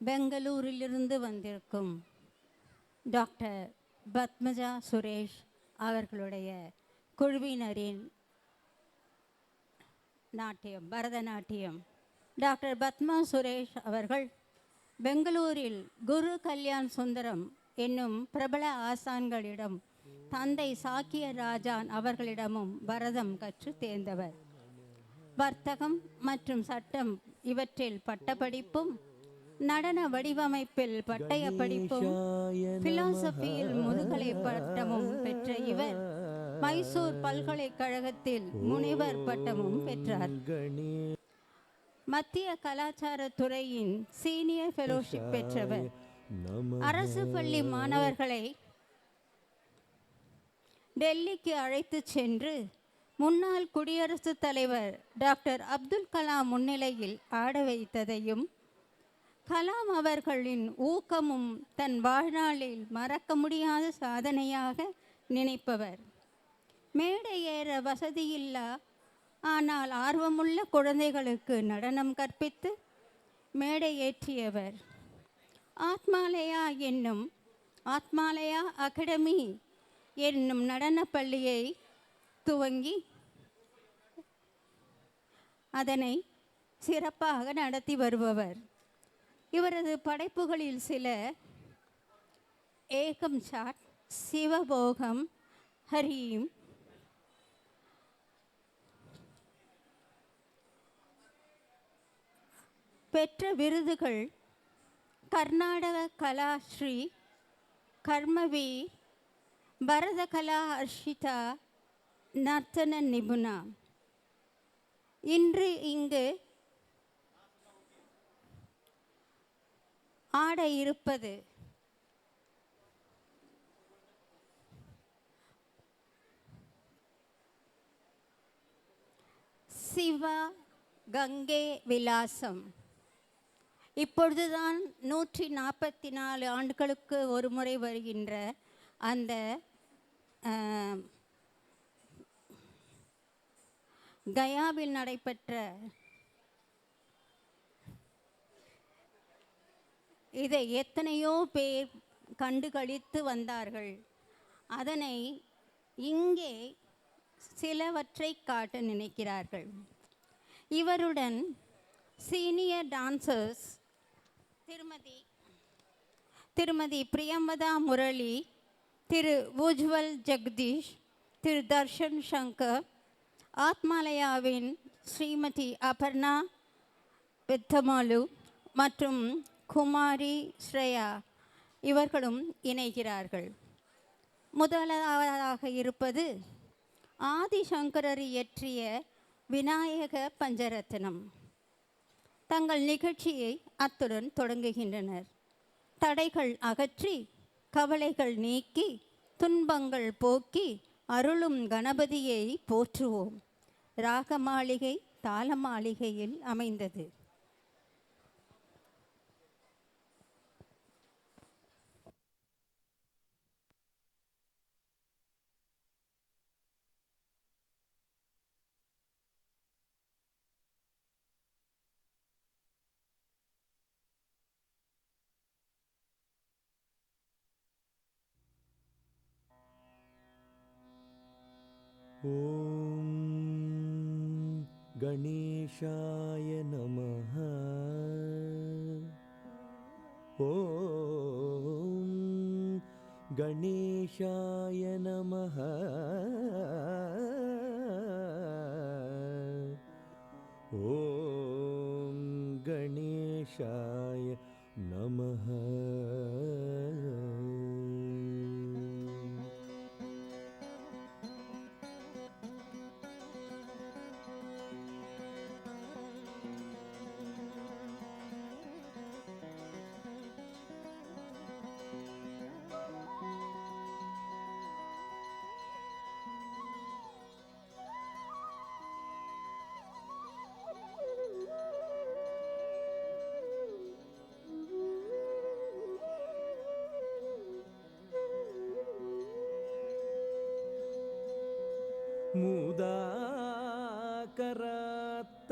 பெங்களூரிலிருந்து வந்திருக்கும் டாக்டர் பத்மஜா சுரேஷ் அவர்களுடைய குழுவினரின் நாட்டியம், பரதநாட்டியம். டாக்டர் பத்மா சுரேஷ் அவர்கள் பெங்களூரில் குரு கல்யாண் சுந்தரம் என்னும் பிரபல ஆசான்களிடம் தந்தை சாக்கிய ராஜான் அவர்களிடமும் பரதம் கற்று தேர்ந்தவர். வர்த்தகம் மற்றும் சட்டம் இவற்றில் பட்டப்படிப்பும், நடன வடிவமைப்பில் பட்டய படிப்பும், பிலாசபியில் முதுகலை பட்டமும் பெற்ற இவர் மைசூர் பல்கலைக்கழகத்தில் முனைவர் பட்டமும் பெற்றார். மத்திய கலாச்சார துறையின் சீனியர் ஃபெலோஷிப் பெற்றவர். அரசு பள்ளி மாணவர்களை டெல்லிக்கு அழைத்து சென்று முன்னாள் குடியரசுத் தலைவர் டாக்டர் அப்துல் கலாம் முன்னிலையில் ஆட வைத்ததையும், கலாம் அவர்களின் ஊக்கமும் தன் வாழ்நாளில் மறக்க முடியாத சாதனையாக நினைப்பவர். மேடை ஏற வசதியில்லா ஆனால் ஆர்வமுள்ள குழந்தைகளுக்கு நடனம் கற்பித்து மேடை ஏற்றியவர். ஆத்மாலயா அகாடமி என்னும் நடன பள்ளியை துவங்கி அதனை சிறப்பாக நடத்தி வருபவர். இவரது படைப்புகளில் சில ஏகம் சாட், சிவபோகம், ஹரீம், பெற்ற விருதுகள் கர்நாடக கலாஸ்ரீ, கர்மவீர், பரத கலா ஹர்ஷிதா, நர்த்தன நிபுணா. இன்று இங்கு ஆட இருப்பது சிவா கங்கே விலாசம். இப்பொழுதுதான் 144 ஆண்டுகளுக்கு ஒரு முறை வருகின்ற அந்த கயாவில் நடைபெற்ற இதை எத்தனையோ பேர் கண்டுகளித்து வந்தார்கள். அதனை இங்கே சிலவற்றை காட்ட நினைக்கிறார்கள். இவருடன் சீனியர் டான்சர்ஸ் திருமதி பிரியம்பதா முரளி, திரு உஜ்வல் ஜெகதீஷ், திரு தர்ஷன் சங்கர், ஆத்மாலயாவின் ஸ்ரீமதி அபர்ணா பெத்தமாலு மற்றும் குமாரி ஸ்ரேயா இவர்களும் இணைகிறார்கள். முதலாவதாக இருப்பது ஆதிசங்கரர் இயற்றிய விநாயக பஞ்சரத்னம். தங்கள் நிகழ்ச்சியை அத்துடன் தொடங்குகின்றனர். தடைகள் அகற்றி, கவலைகள் நீக்கி, துன்பங்கள் போக்கி அருளும் கணபதியை போற்றுவோம். ராக மாளிகை தாள மாளிகையில் அமைந்தது. ஓம் கணேஷாய நமஹ. ஓம் கணேஷாய நமஹ. ஓம் கணேஷாய நமஹ.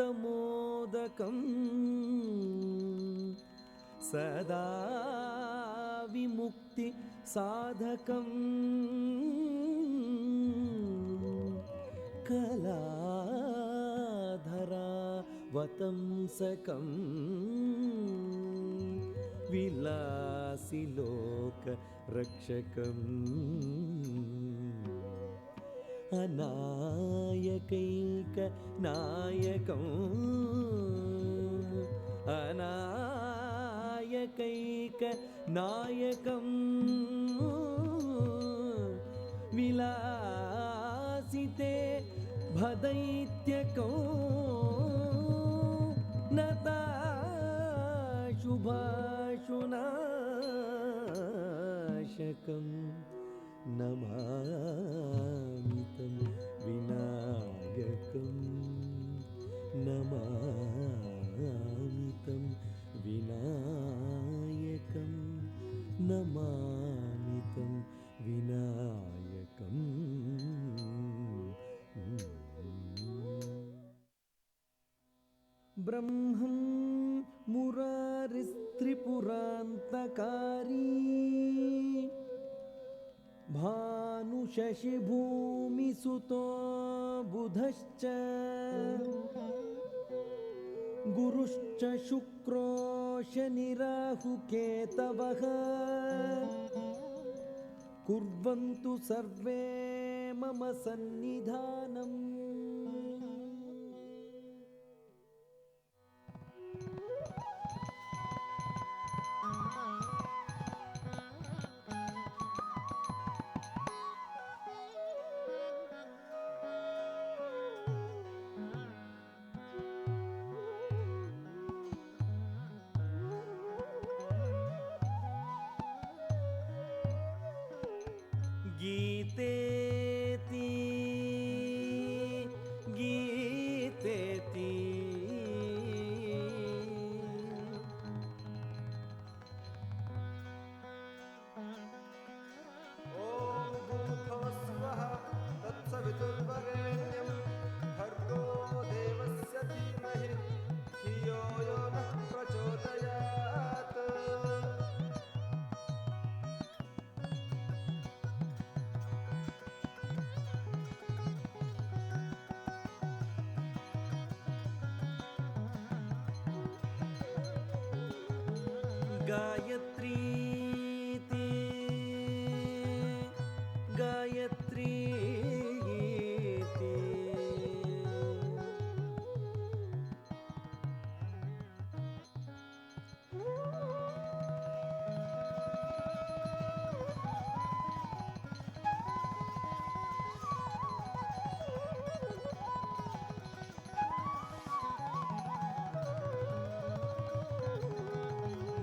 मुदाकरात्तमोदकं सदा विमुक्ति साधकं कलाधरा वतंसकं विलासि लोक रक्षकम् अनायकैक नायकम् अनायकैक नायकम् विलासिते भदैत्यकौ नता शुभाशुनाशकम् नमामि तं विनायकं नमामि तं विनायकं नमामि तं विनायकम् ब्रह्मं मुरारिस्त्रिपुरान्तकारी भानुशशिभूमिसुतो बुधश्च गुरुश्च शुक्रो शनिराहुकेतवः कुर्वन्तु सर्वे मम सन्निधानम्। गीतेति गीतेति ॐ भूर्भुवस्सुवः तत्सवितुर्वरेण्यं भर्गो देवस्य धीमहि धियो यो नः प्रचोदयात्। गायत्रीति गायत्रीति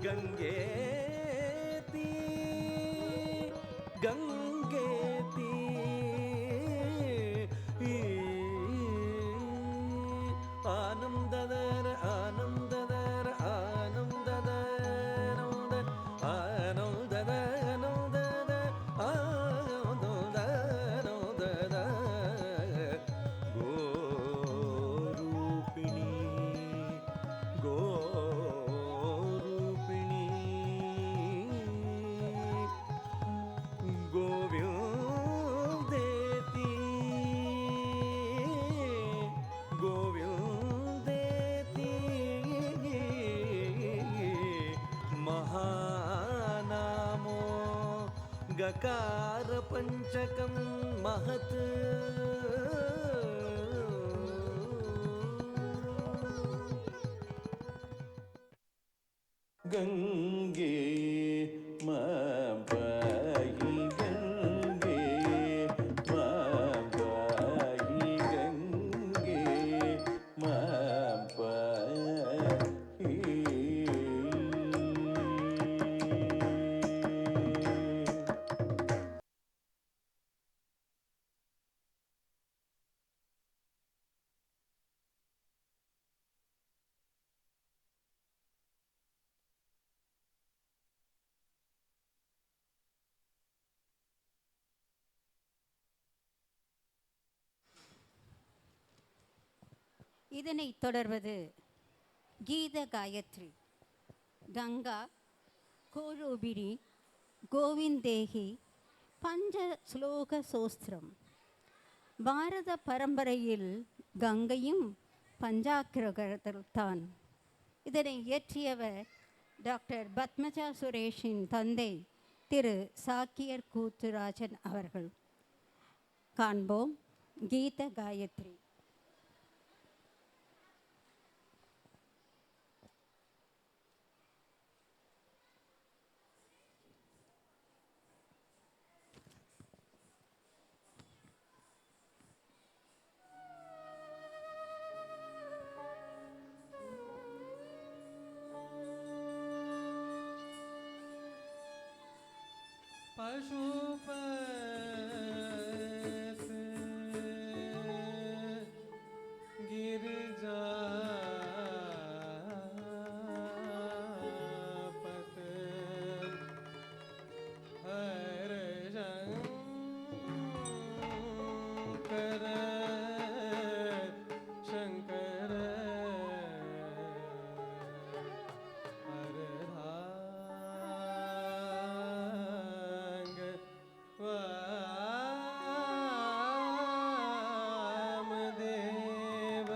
गंगेति गंगेति आनंददर आनंददर आनंददर आनंददर आनंददर गोरूपिणी गोरूपिणी गोविंदेति गोविंदेति महानामो गकार पंचकं महत् गंगे माबाई गंगे माबाई गंगे माबाई இதனைத் தொடர்வது கீத காயத்ரி. கங்கா கோரூபிணி கோவிந்தேகி பஞ்ச ஸ்லோக சோஸ்திரம். பாரத பரம்பரையில் கங்கையும் பஞ்சாக்கிரகத்தில்தான். இதனை இயற்றியவர் டாக்டர் பத்மஜா சுரேஷின் தந்தை திரு சாக்கியர் கூத்துராஜன் அவர்கள். காண்போம் கீத காயத்ரி. पशुपते गिरिजापते हरशंकर शंकर हरधांग वामदेव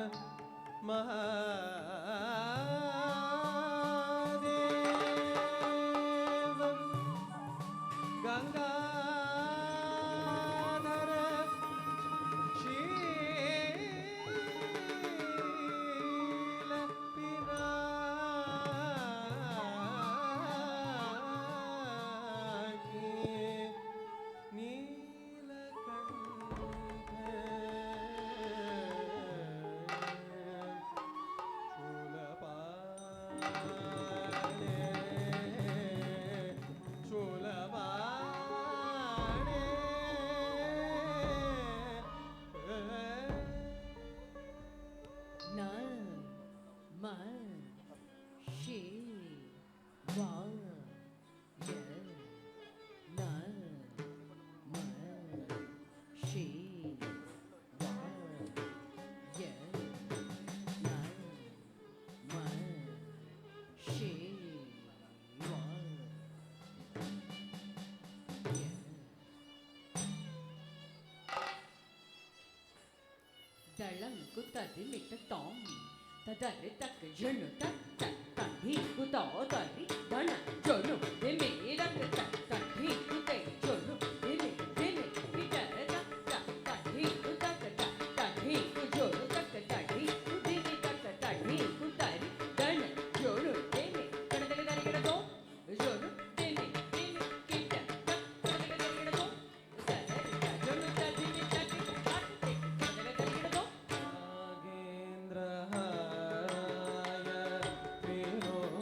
महादेव गंगाधर शील Pinaki Dalanku tadi mita tom, tadari tak jenu tak tadi ku tadari dana jonu demi tak tadi ku te jonu demi mita tak tadi ku tadi ku jonu tak tadi ku demi tak tadi ku tadi dana jonu demi kada to jonu demi kita tak kada to tadari jonu tadi mita tak kada to नागेन्द्रहाराय त्रिलोचनाय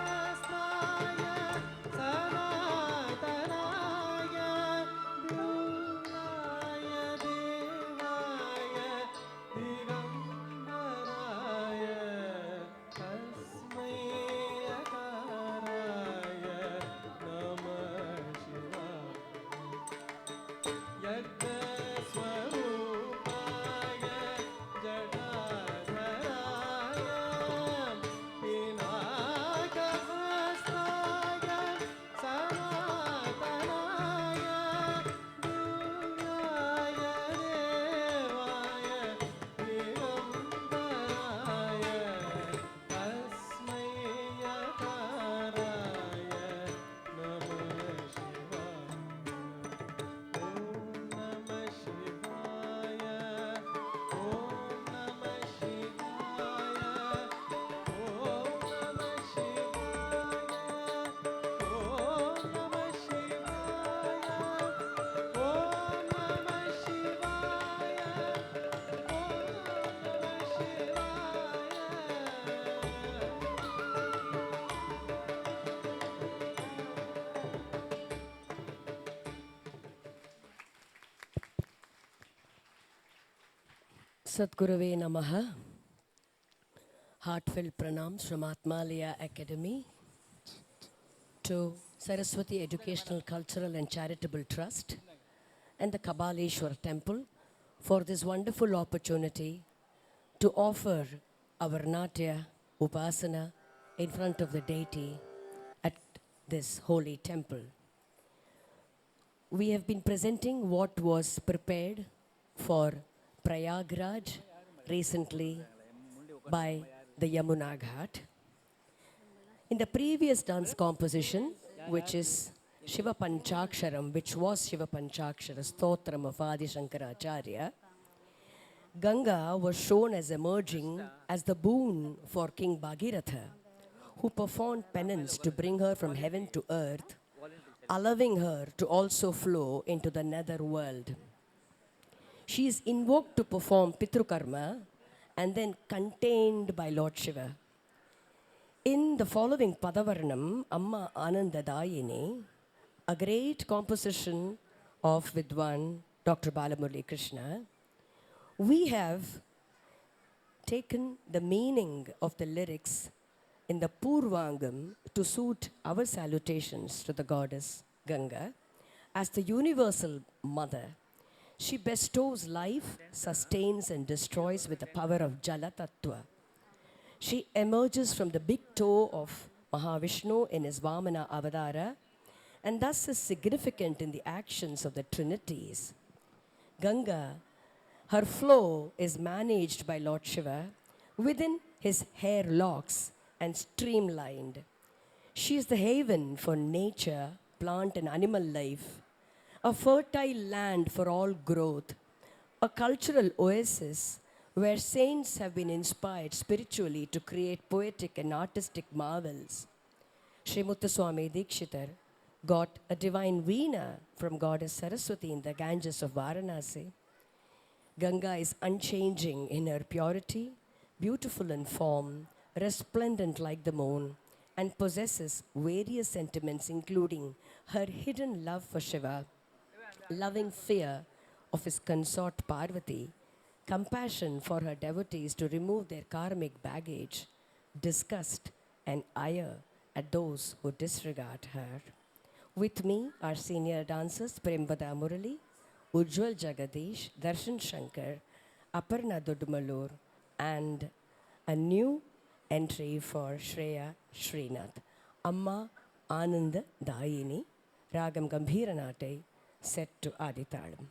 पिनाकहस्ताय सनातनाय दिव्याय देवाय दिगम्बराय तस्मै यकाराय नमः शिवाय यज्ञस्वरूपाय जटाधराय पिनाकहस्ताय सनातनाय दिव्याय देवाय दिगम्बराय तस्मै यकाराय नमः शिवाय ॐ नमः शिवाय ॐ नमः शिवाय ॐ नमः शिवाय ॐ नमः शिवाय ॐ नमः शिवाय Sadgurave Namaha. Heartfelt pranams from Atmalaya Academy to Saraswati Educational, Cultural and Charitable Trust and the Kabaleshwar Temple for this wonderful opportunity to offer our Natya Upasana in front of the deity at this holy temple. We have been presenting what was prepared for Prayagraj recently by the Yamuna Ghat. In the previous dance composition, which is Shiva Panchaksharam, which was Shiva Panchakshara Stotram of Adi Shankaracharya, Ganga was shown as emerging as the boon for King Bhagiratha, who performed penance to bring her from heaven to earth, allowing her to also flow into the nether world. She is invoked to perform Pitrukarma and then contained by Lord Shiva. In the following Padavarnam, Amma Anandadayini, a great composition of Vidwan Dr. Balamurali Krishna, we have taken the meaning of the lyrics in the Purvangam to suit our salutations to the goddess Ganga. As the universal mother, she bestows life, sustains and destroys with the power of Jala Tattva. She emerges from the big toe of Mahavishnu in his Vamana Avadara and thus is significant in the actions of the Trinities. Ganga, her flow is managed by Lord Shiva within his hair locks and streamlined. She is the haven for nature, plant and animal life, a fertile land for all growth, a cultural oasis where saints have been inspired spiritually to create poetic and artistic marvels. Sri Muthuswami Dikshitar got a divine veena from goddess Saraswati in the Ganges of Varanasi. Ganga is unchanging in her purity, beautiful in form, resplendent like the moon, and possesses various sentiments including her hidden love for Shiva, loving fear of his consort Parvati, compassion for her devotees to remove their karmic baggage, disgust and ire at those who disregard her. With me are senior dancers Prembada Murali, Ujjwal Jagadish, Darshan Shankar, Aparna Dudumalur, and a new entry for Shreya Srinath. Amma Ananda Dayini, Ragam Gambhira Natai, set to Aditalam.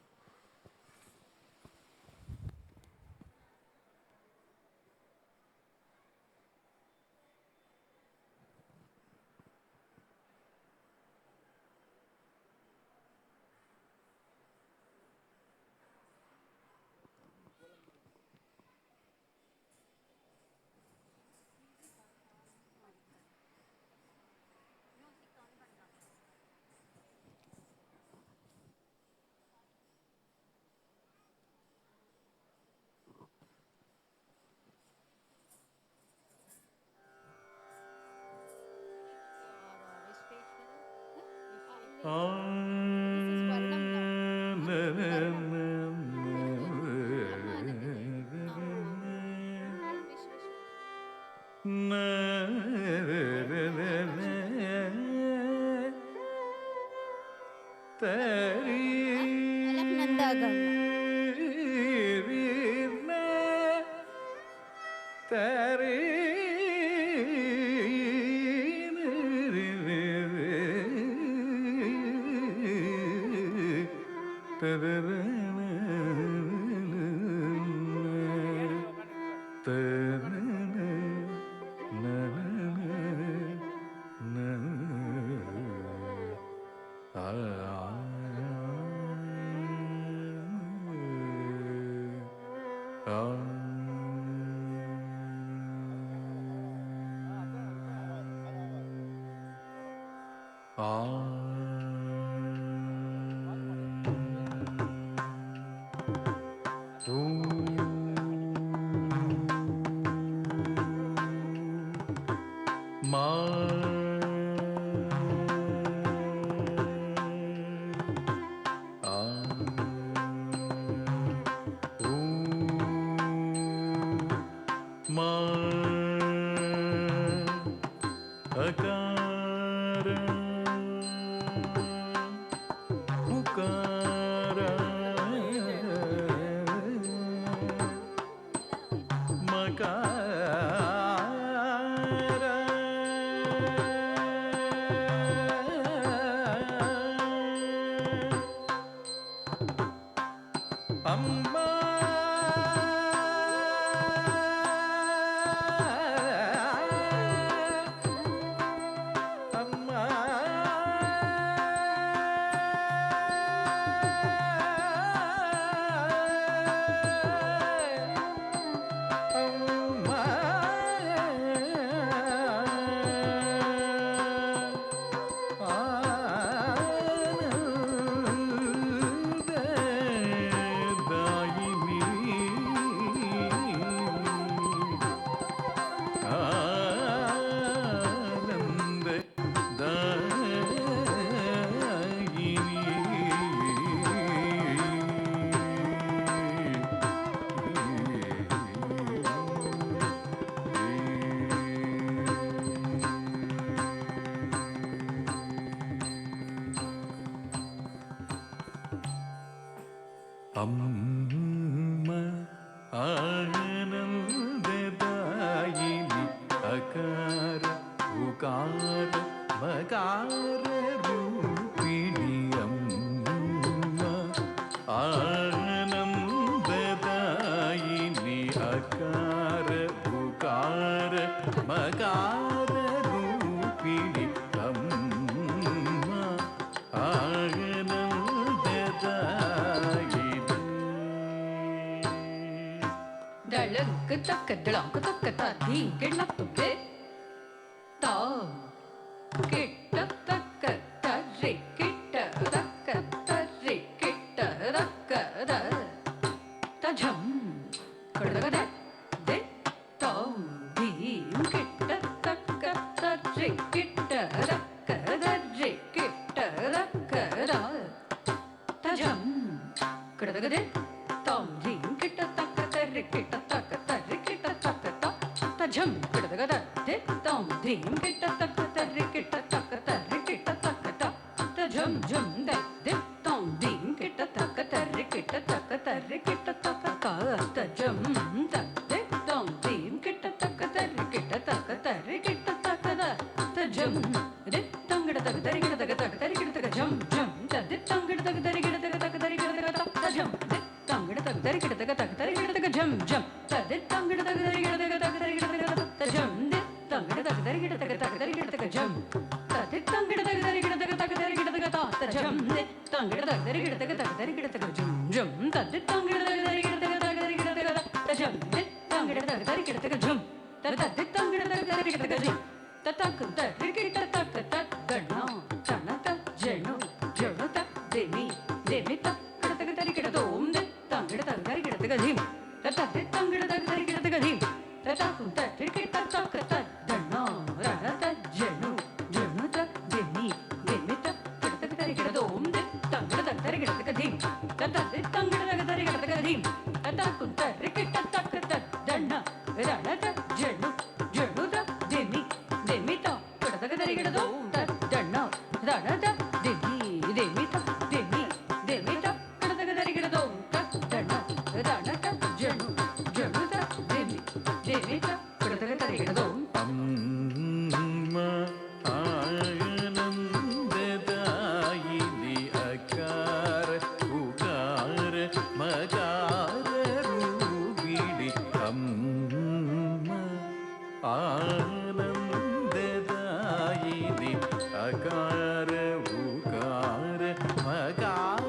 ಅಕಾರ ಉಕಾರ ಮಕಾರ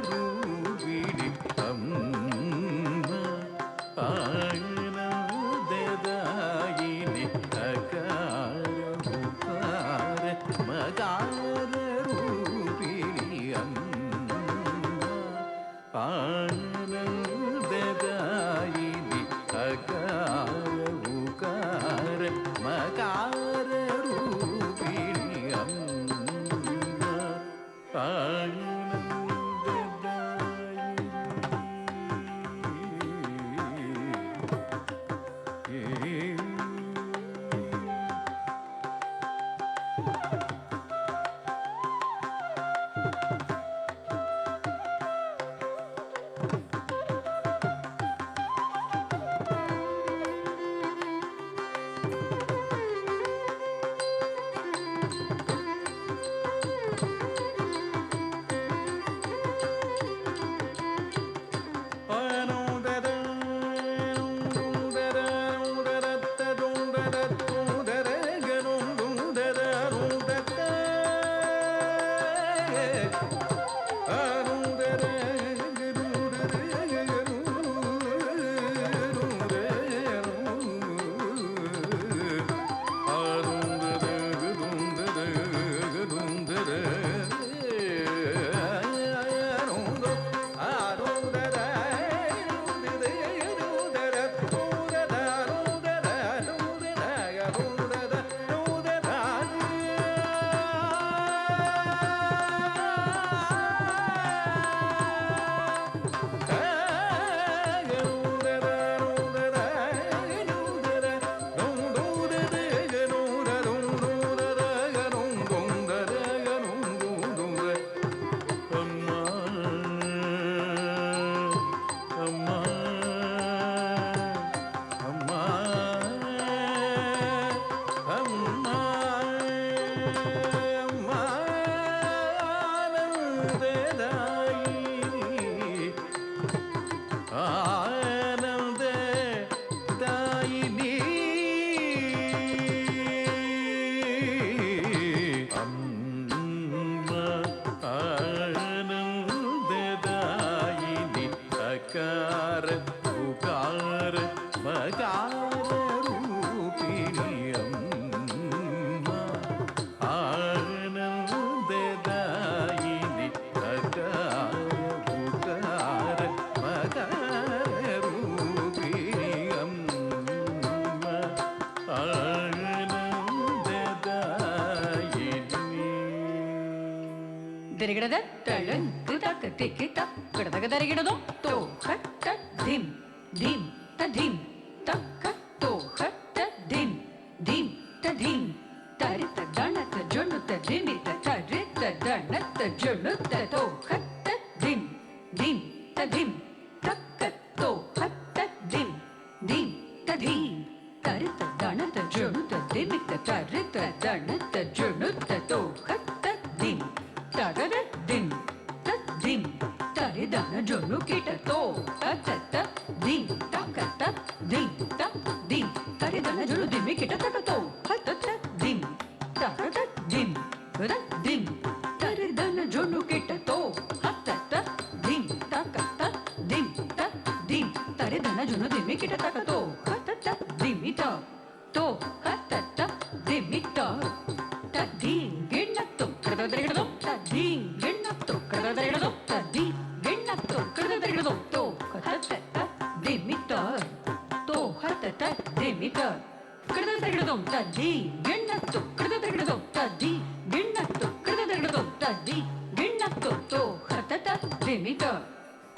ರೂಪಿಣಿ ಅಮ್ಮ ಆನಂದದಾಯಿನಿ ಅಕಾರ ಉಕಾರ ಮಕಾರ ರೂಪಿಣಿ ಅಮ್ಮ ಆನಂದದಾಯಿನಿ ಅಕಾರ ಉಕಾರ ಮಕಾರ ರೂಪಿಣಿ ಅಮ್ಮ ಅಕಾರ ಉಕಾರ ಮಕಾರ ರೂಪಿಣಿ ಅಮ್ಮ ಆನಂದದಾಯಿನಿ ಅಕಾರ ಉಕಾರ ಮಕಾರ ರೂಪಿಣಿ ಅಮ್ಮ ಆನಂದದಾಯಿನಿ. ದರಿಗಿಡದ ತಳಂಕು ತಕ್ಕ ತಿಕ್ಕಿ ತಕ್ಕಡದಾಗ ದರಿಗಿಡದು ತೋ ಹಟ್ಟ ಧಿಂ ಧಿಂ ತ ಧಿಂ ತಕ್ಕ ತೋ ಹಟ್ಟ ಧಿಂ ಧಿಂ ತ ಧಿಂ ತರಿತ ದಣತ ಜೊಣುತ ಧಿಮಿತ ತರಿತ ದಣತ ಜೊಣುತ ತೋ ಹಟ್ಟ ಧಿಂ ಧಿಂ ತ ಧಿಂ ತಕ್ಕ ತೋ ಹಟ್ಟ ಧಿಂ ಧಿಂ ತ ಧಿಂ ತರಿತ ದಣತ ಜೊಣುತ ಧಿಮಿತ ತರಿತ ದಣತ ಜೊಣುತ ತೋ ಹಟ್ಟ ಧಿಂ ತಗದ ಧಿಂ ಧಿಂ ತರಿದನ ಜೊನ್ನು ಕಿಟ ತೋ ತತ್ತ ಧಿಂ ತಕತ ಧಿಂ ತ ಧಿಂ ತರಿದನ ಜೊನ್ನು ದಿಮ್ಮಿ ಕಿಟ ತಕತೋ ಹತ್ತ ಧಿಂ ತಕತ ಧಿಂ ರ ಧಿಂ ತರಿದನ ಜೊನ್ನು ಕಿಟ ತೋ ಹತ್ತ ಧಿಂ ತಕತ ಧಿಂ ತ ಧಿಂ ತರಿದನ ಜೊನ್ನು ದಿಮ್ಮಿ ಕಿಟ ತಕತೋ ಹತ್ತ ಧಿಮಿತ ತೋ ಹತ್ತ ಧಿಮಿತ ತ ಧಿಂ ಗಿಣ್ಣತ್ತು ಕಡದರಿಗಿಡದು ತ ಧಿಂ ಗಿಣ್ಣತ್ತು ಕಡದರಿಗಿಡದು ತ ಧಿಂ ಗಿಣ್ಣತ್ತು ಕಡದರಿಗಿಡದು ತೋ ಹತ್ತ ಧಿಮಿತ ತೋ ಹತ್ತ ಧಿಮಿತ ಕಡದರಿಗಿಡದು ತ ಧಿಂ ಗಿಣ್ಣತ್ತು ಕಡದರಿಗಿಡದು ತ ಧಿಂ ಗಿಣ್ಣತ್ತು ಕಡದರಿಗಿಡದು ತ ಧಿಂ ಗಿಣ್ಣತ್ತು ತೋ ಹತ್ತ ಧಿಮಿತ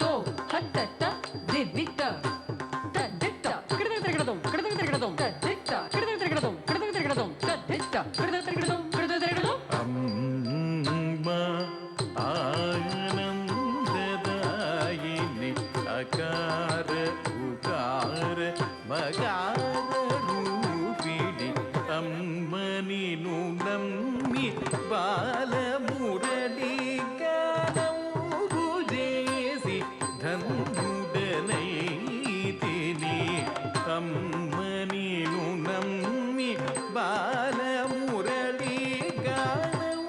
ತೋ ಹತ್ತ ಧಿಮಿತ ತ ದಿತ್ತ ಕಡದರಿಗಿಡದು ಕಡದರಿಗಿಡದು ತ ದಿತ್ತ ಕಡದರಿಗಿಡದು ಕಡದರಿಗಿಡದು ತ ದಿತ್ತ ಕಡದರಿಗಿಡದು ಕಡದರಿಗಿಡದು ಅಮ್ಮ ಆನಂದದಾಯಿನಿ ಅಕಾರ ಉಕಾರ ಮಕಾರ ರೂಪಿಣಿ ಅಮ್ಮ ನೀನು ನಮ್ಮಿ ಬಾಲಮುರಳಿ ಗಾನವು ಜೇಸಿ ಧನ್ಯುಡನೈತಿನಿ ಅಮ್ಮ ನೀನು ನಮ್ಮಿ Balamurali ಗಾನವು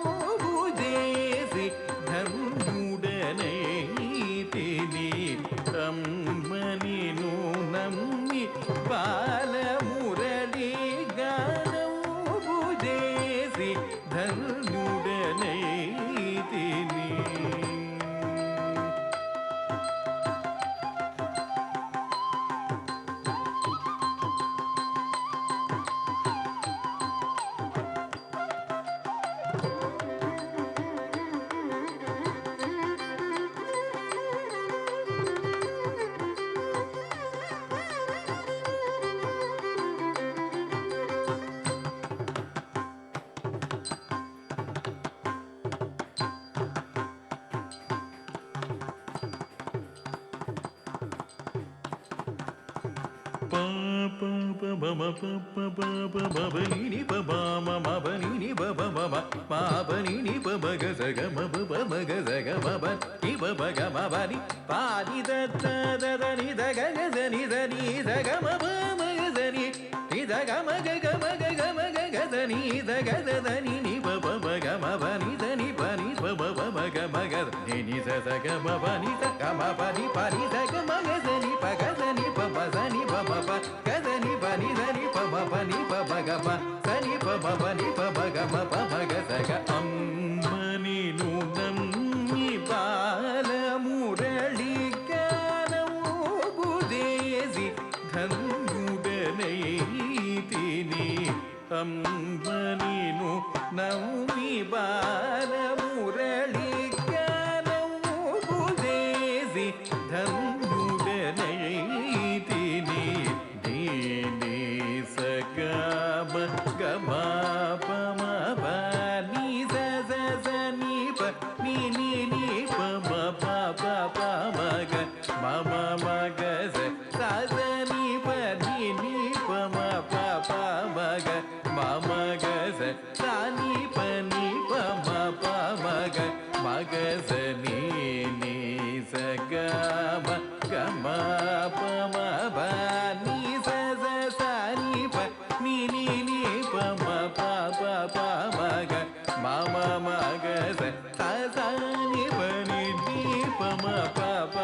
pa pa pa ba ma pa pa pa pa ma ba ni ni pa ba ma ba ni ni ba ba ma ba ni ni pa ba ga sa ga ma ba ga sa ga ma ba ni ba ga ma ba ni pa ni da da da ni da ga ga sa ni da ga ma ba ga sa ni da ga ma ga ga ma ga ga ma ga ga sa ni da ga da ni ni ba ga ma ba ni da ni pa ni ba ma ga ma ga ni ni sa ga ma ba ni sa ga ma ba ni pa ni sa ga ma ga sa ni pa ga sa ni pa ba sa ni pa ma pa ga sa ni pa ni sa ni pa ma pa ni pa ba ga pa sa ni pa ma pa ni pa ba ga ma pa ma ga sa ga ammani nu nammi bala murali ಜ್ಞಾನವು ಬುದೇಸಿ ಧನ್ಯುಡನೈತಿನಿ ಅಮ್ಮನಿನು ನಮ್ಮಿ ಬಾಲ ಮುರಳಿ ಜ್ಞಾನವು ಬುದೇಸಿ ಧನ್ಯುಡನೈತಿನಿ ನೀನಿ ಸಗಮ ಗಮ ಪಮ ಬನಿ ಸ ನಿ ಪ ನಿ ನಿ ನಿ ಪ ಮ ಪ ಪ ಪ ಮಗ ಮಮ ಮಗ ಸ ಸ ನಿ ಪ ನಿ ನಿ ಪ ಮ ಪ ಪ ಮಗ ಮಮ ಗ ಸ ಸ ನಿ ಪ ಮ ಪ ಮಗ ಮಗ ಸ ನಿ ನಿ ಸ ಗ ಮ ಗ ಮ ಪ ಮ ಬ ನಿ ಸ ಸ ಸ ನಿ ಪ ನಿ ನಿ ನಿ ಪ ಮ ಪ ಪ ಪ ಮಗ ಮಮ ಮಗ ಸ ಸ ಸ ನಿ ಪ ನಿ ನಿ ಪ ಮ ಪ ಪ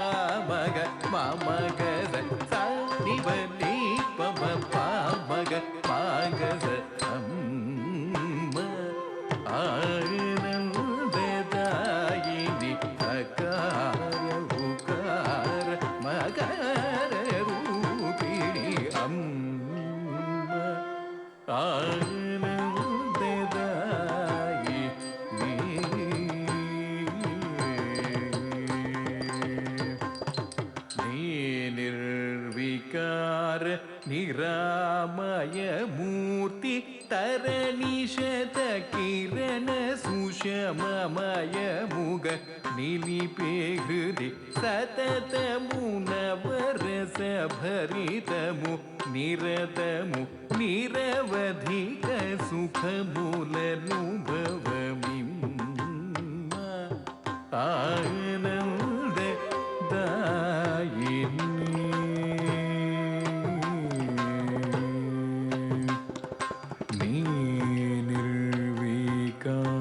ಮಗ ಮಮ ಗ ಸ ಸ ನಿ ಪ ನಿ ಪ ಮ ಪ ಮಗ ಮಗ ಸ ಅಮ್ಮ ಆನಂದದಾಯಿನಿ ಅಕಾರ ಉಕಾರ ಮಕರ ರೂಪಿಣಿ ಅಮ್ಮ ಆನಂದದಾಯಿ ನೀ ನಿರ್ವಿಕಾರ ನಿರಾಮಯ ಮೂರ್ತಿ ತರನಿಶತ ಕಿರಣ ಸುಷಮಮಯ ಮುಗ ನಿಲಿಪೆ ಹೃದಯ ಸತತ ಮುನವರಸ ಭರಿತಮು ನಿರತಮು ನಿರವಧಿಕ ಸುಖ ಮೂಲನುಭವಮಿಮ್ಮ ಆನಂದ ದಾಯಿನಿ ನೀ ನಿರ್ವಿಕಾರ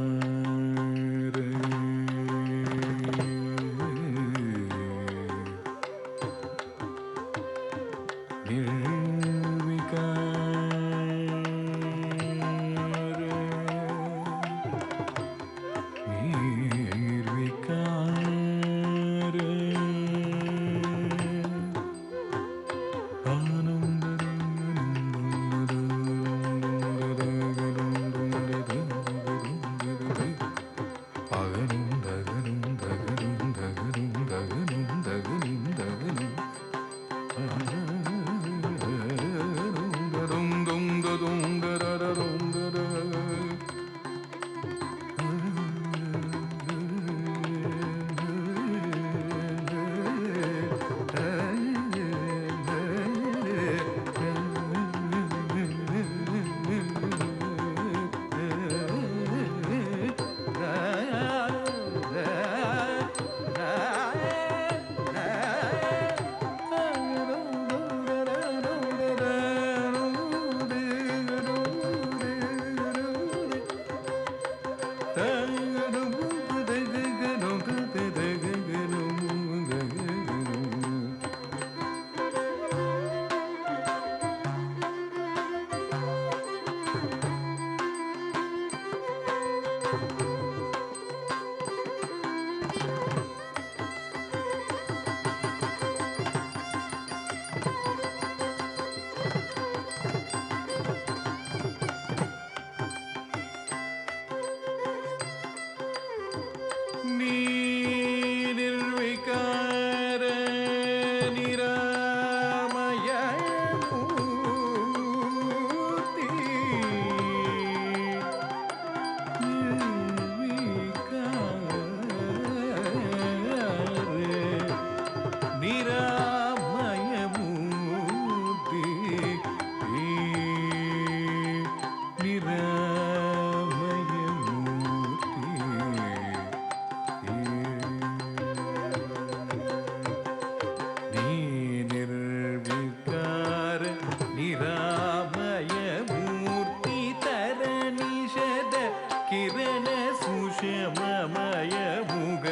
ಕಿರಣ ಸುಷಮಮಯ ಮುಗ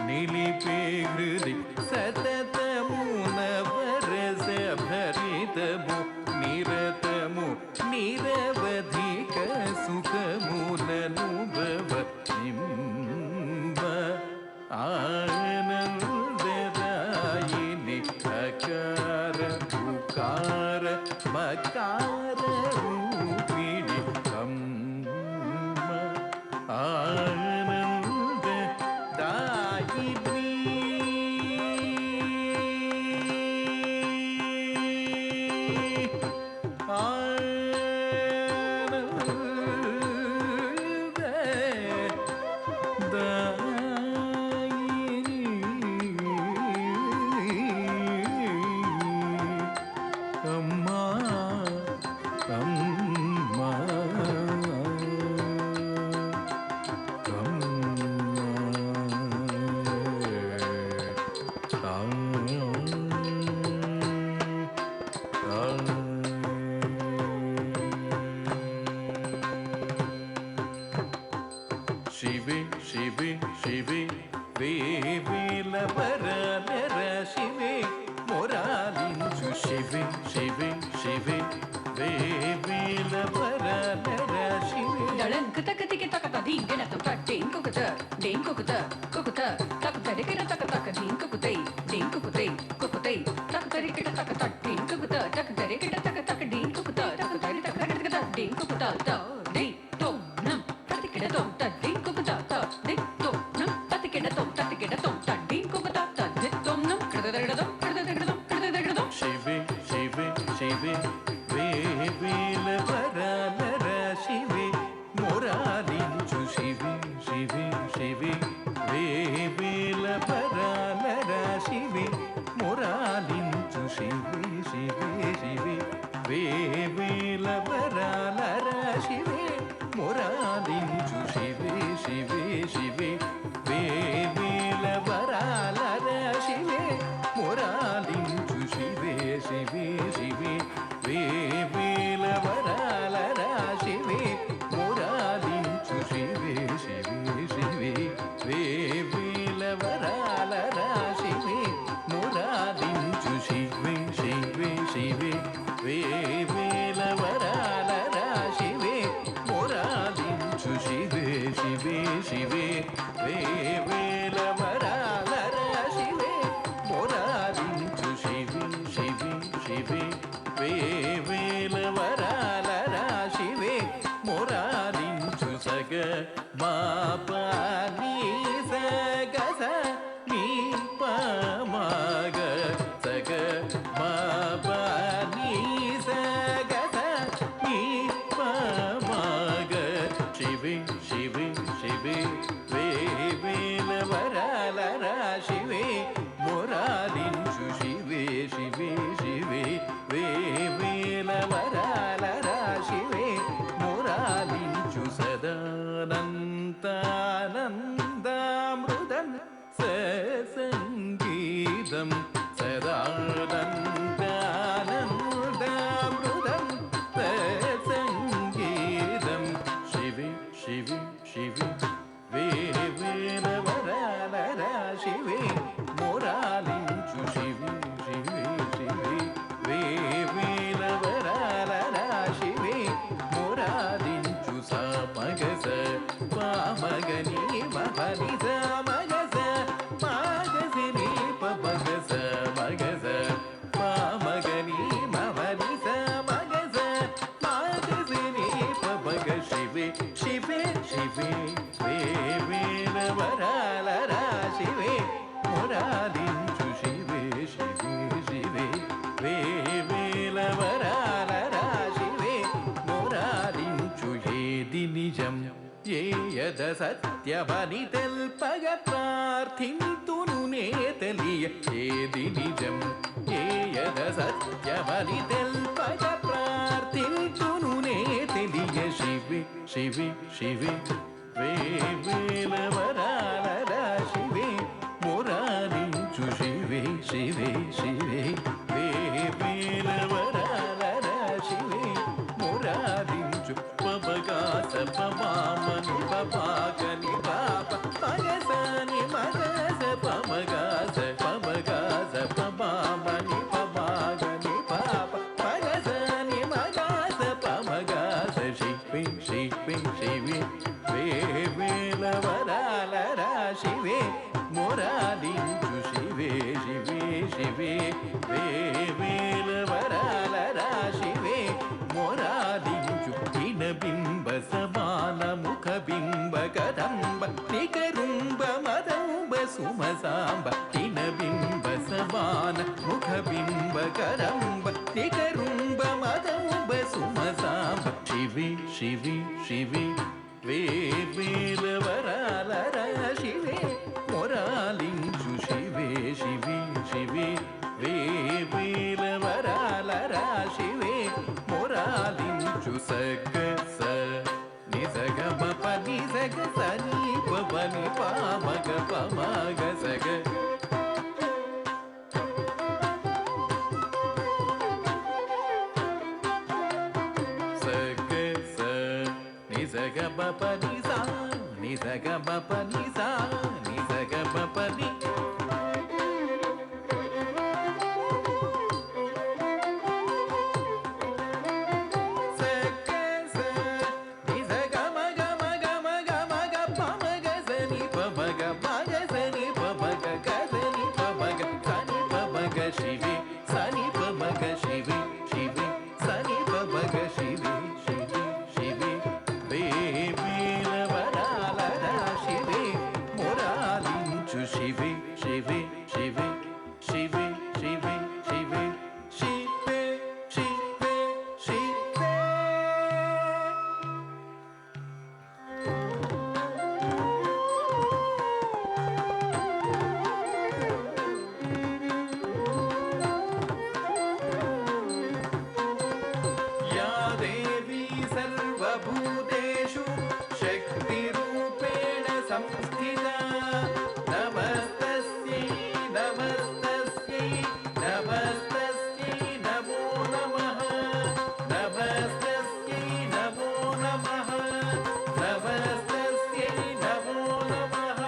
ನಿಲಿಪೆ ಹೃದಯ ಸತತ ಮುನವರಸ ಭರಿತಮು ನಿರತಮು ನಿರವಧಿಕ ಸುಖಮೂಲನುಭವ ನಿಂಬ ಆನಂದದಾಯಿನಿ ಅಕಾರ ಉಕಾರ ಮಕಾರ ರೂಪಿಣಿ ಕಂಬ ಆನಂದದಾಯಿನಿ ಶಿವೆ ಶಿವೆ ಶಿವೆ ವೇವೇಲ ಪರನರ ಶಿವೆ ಮೊರಾಲಿಂಚು ಶಿವೆ ಶಿವೆ ಶಿವೆ ವೇವೇಲ ಪರನರ ಶಿವೆ ದಳಂಕ ತಕತಿಗೆ ತಕತ ದಿಂಗೆನ ತಕ ಡಿಂಕುಕುತ ಡಿಂಕುಕುತ ಕುಕುತ ತಕತರಿಕೆನ ತಕ ತಕ ಡಿಂಕುಕುತೈ ಡಿಂಕುಕುತೈ ಕುಕುತೈ ತಕತರಿಕೆನ ತಕ ತಕ ಡಿಂಕುಕುತ ತಕತರಿಕೆನ ತಕ ತಕ ಡಿಂಕುಕುತ ತಕತರಿ ತಕ ತಕ ಡಿಂಕುಕುತ ತ ಡಿ ತೋ ನಂ ತತಿಕೆನ ತೋ ತ ಡಿಂಕುಕುತ ತ ಡಿ ತೋ ನಂ ತತಿಕೆನ ತೋ ತ ಡಿಂಕುಕುತ ತ ಡಿ ತೋ ನಂ ಕಡದರಡದಂ ಶಿವೆ ಶಿವೆ ಶಿವೆ ವೇವೇಲ ಪರನರ ಶಿವೆ ಮೊರಾಲಿಂಚು ಶಿವೆ ಶಿವೆ ಶಿವೆ ವೇವೇಲ ಪರನರ ಶಿವೆ ಮೊರಾಲಿಂಚು ಶಿವೆ ಶಿವೆ ಶಿವೆ ವೇವೇಲ ಪರನರ ಶಿವೆ ಮೊರಾಲಿಂಚು ಶಿವೆ ಶಿವೆ ಶಿವೆ ವೇವೇಲ ಪರನರ ಶಿವೆ ಮೊರಾಲಿಂಚು ಶಿವೆ ಶಿವೆ ಶಿವೆ ವೇವೇಲ ಪರನರ ಶಿವೆ ಮೊರಾಲಿಂಚು ಶಿವೆ ಶಿವೆ ಶಿವೆ ವೇವೇಲ ಪರನರ ಶಿವೆ ಮೊರಾಲಿಂಚು ಶಿವೆ ಶಿವೆ ಶಿವೆ ವೇವೇಲ ಪರನರ ಶಿವೆ ಮೊರಾಲಿಂಚು ಶಿವೆ ಶಿವೆ ಶಿವೆ ವೇವೇಲ ಪರನರ ಶಿವೆ ಮೊರಾಲಿಂಚು ಶಿವೆ ಶಿವೆ ಶಿವೆ ವೇವೇಲ ಪರನರ ಶಿವೆ ಮೊರಾಲಿಂಚು ಸಗ ಮಾಪ ನೀ ಸಗ ಸ ನೀ ಪ ಮಗ ಸಗ ಮಾಪ ನೀ ಸಗ ಸ ನೀ ಪ ಮಗ ಶಿವೆ ಶಿವೆ ಶಿವೆ ವೇವೇಲ ಪರನರ ಶಿವೆ ಮೊರಾಲಿಂಚು ಶಿವೆ ಶಿವೆ ಶಿವೆ ವೇವೇಲ ಪರನರ ಶಿವೆ ಮೊರಾಲಿಂಚು ಸದಾನಂದಾನಂದಾಮೃತಂ ಸಂಗೀತಂ ಸದಾನಂದಾನಂದಾಮೃತಂ ಸಂಗೀತಂ ಶಿವೆ ಶಿವೆ ಶಿವೆ ವೇವೇಲ ಪರನರ ಶಿವೆ ಮೊರಾಲಿಂಚು ಶಿವೆ ಶಿವೆ ಶಿವೆ ವೇವೇಲ ಪರನರ ಶಿವೆ ಮೊರಾಲಿಂಚು ಸ ಮಗ ಸ ಪ ಮಗ ನೀ ಮಹನಿ ಸ ಮಗ ಸ ಮಗ ಸ ನೀ ಪ ಮಗ ಸ ಮಗ ಸ ಪ ಮಗ ನೀ ಮಹನಿ ಸ ಮಗ ಸ ಮಗ ಸ ನೀ ಪ ಮಗ ಶಿವೆ ಶಿವೆ ಶಿವೆ ವೇವೇಲ ಪರನರ ಶಿವೆ ಮೊರಾಲಿಂಚು ಶಿವೆ ಶಿವೆ ಶಿವೆ ವೇವೇಲ ಪರನರ ಶಿವೆ ಮೊರಾಲಿಂಚು ಏದಿ ನಿಜಂ ಏಯದ ಸತ್ಯವನಿ ತೆಲ್ಪಗ ಪ್ರಾರ್ಥಿಂತುನು ನೇತಲಿಯ ಏದಿ ನಿಜಂ ಏಯದ ಸತ್ಯವನಿ ತೆಲ್ಪಗ ಪ್ರಾರ್ಥಿಂತುನು ನೇತಲಿಯ ಶಿವೆ ಶಿವೆ ಶಿವೆ ವೇವೇಲ ಪರನರ ಶಿವೆ ಮೊರಾಲಿಂಚು ಶಿವೆ ಶಿವೆ ಶಿವೆ ವೇವೇಲ ಪರನರ ಶಿವೆ ಮೊರಾಲಿಂಚು ಪಬಗಾಸ ಪಮ mani pa pa ga ni pa pa ma ga sa ni ma ga sa pa ma ga sa pa ma ga sa pa ma mani pa pa ga ni pa pa ma ga sa ni ma ga sa pa ma ga sa shive shive shive ve ve la va la ra shive moradinchu shive shive shive ve ve la va la ra shive moradinchu ina bimba samana mukha bimba kadamba nikarumba madamba sumasamba ina bimba samana mukha bimba kadamba nikarumba madamba sumasamba shive shive shive ve ve la va la ra shive moralinchu shive shive shive ve ve la va la ra shive moralinchu saga sa ni saga ma pa ni saga sa ni pa ni pa ma ga saga saga sa ni saga ma pa ni sa ni saga ma pa ni sa ni saga ma pa ni shive sani pa ma ga shive shive sani pa ma ga shive shive shive ve ve la va la ra shive moralinchu shive shive shive shive shive shive shive shive shive या देवी सर्वभूतेषु शक्तिरूपेण संस्थिता नमस्तस्यै नमस्तस्यै नमस्तस्यै नमो नमः नमस्तस्यै नमो नमः नमस्तस्यै नमो नमः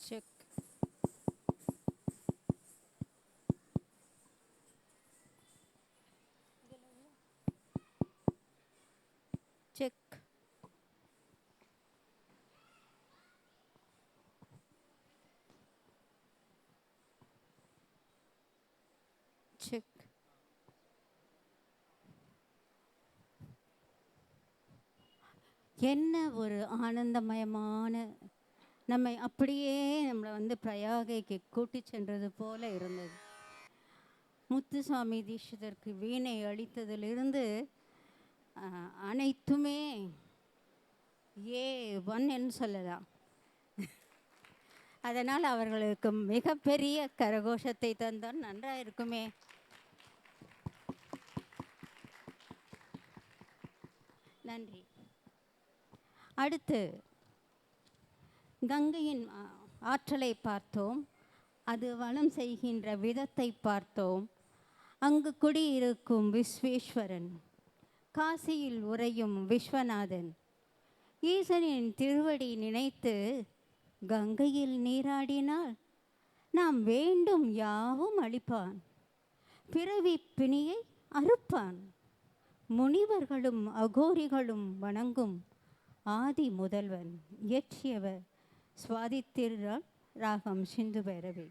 check check check என்ன ஒரு ஆனந்தமயமான நம்மை அப்படியே நம்மளை வந்து பிரயாகைக்கு கூட்டி சென்றது போல இருந்தது. முத்துசாமி தீட்சிதருக்கு வீணை அளித்ததிலிருந்து அனைத்துமே ஏ1 சொல்லலாம். அதனால் அவர்களுக்கு மிகப்பெரிய கரகோஷத்தை தந்தால் நன்றாக இருக்குமே. நன்றி. அடுத்து கங்கையின் ஆற்றலை பார்த்தோம், அது வளம் செய்கின்ற விதத்தை பார்த்தோம். அங்கு குடியிருக்கும் விஸ்வேஸ்வரன், காசியில் உறையும் விஸ்வநாதன், ஈசனின் திருவடி நினைத்து கங்கையில் நீராடினால் நாம் வேண்டும் யாவும் அளிப்பான், பிறவி பிணியை அறுப்பான். முனிவர்களும் அகோரிகளும் வணங்கும் ஆதி முதல்வன். இயற்றியவர் சுவாதித்திருநாள், ராகம் சிந்து பைரவி.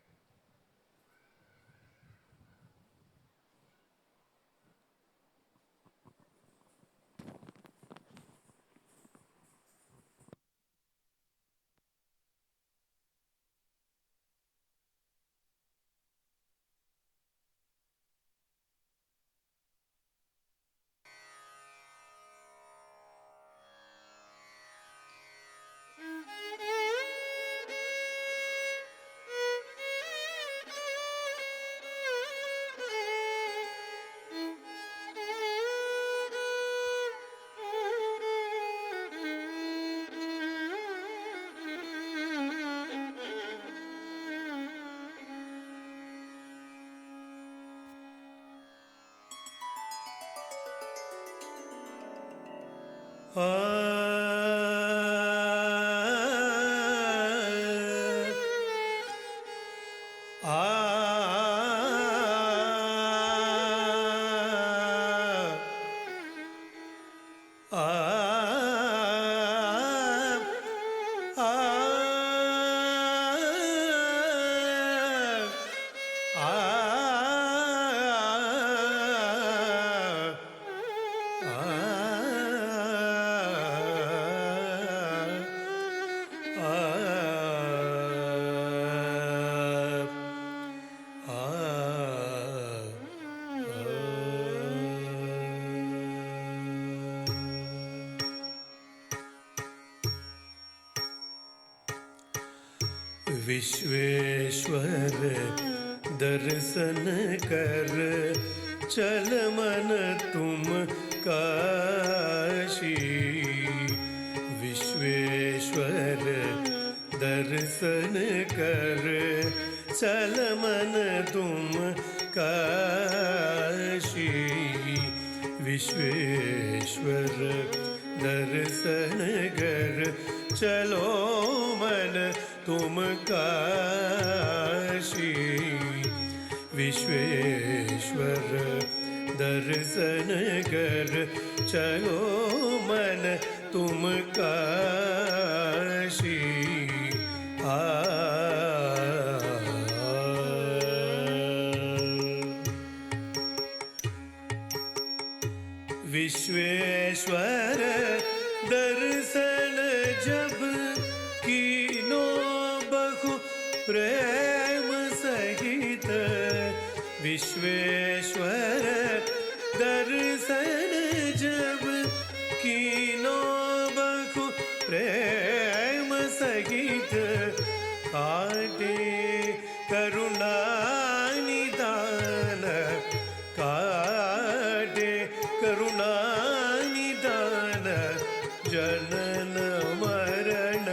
विश्वेश्वर दर्शन कर चल मन तुम काशी। विश्वेश्वर दर्शन कर चल मन तुम काशी। विश्वेश्वर दर्शन कर चलो मन तुम काशी। विश्वेश्वर दर्शन कर चलो मन तुम काशी। विश्वेश्वर दर्शन जब कीनो बहु प्रेम सहित। विश्वेश्वर दर्शन जब कीनो बहु प्रेम सहित। काटे करुणा निदान काटे करुणा निदान। जनन मरण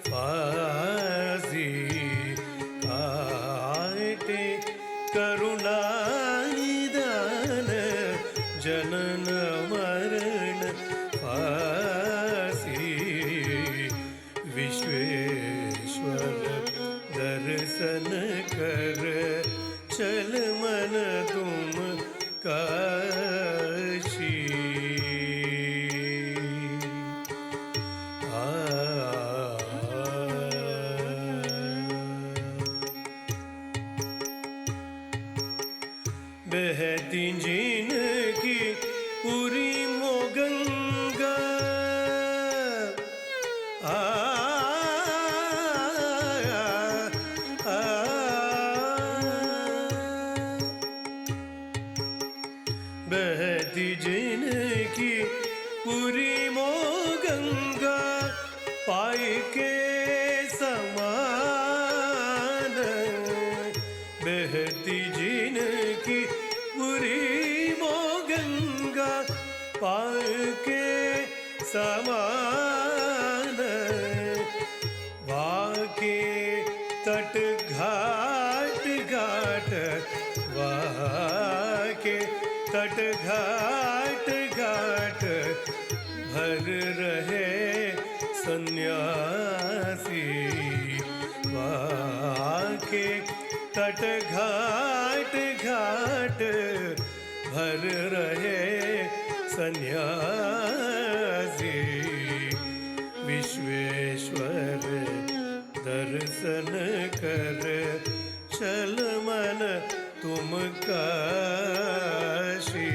फासी काटे करुणा निदान। जनन मरण फासी। विश्वेश्वर दर्शन कर चल मन तुम काशी। बहती जिनकी पूरी मोगंगा। बहती जिनकी पूरी मोगंगा। पाई के समान बहती जिनकी पूरी मोगंगा। पाई के समान वाके तट घाट घाट। वाके तट घाट घाट भर रहे सन्यासी। वाके तट घाट घाट भर रहे सन्यासी। विश्वेश्वर दर्शन कर चल मन तुम काशी।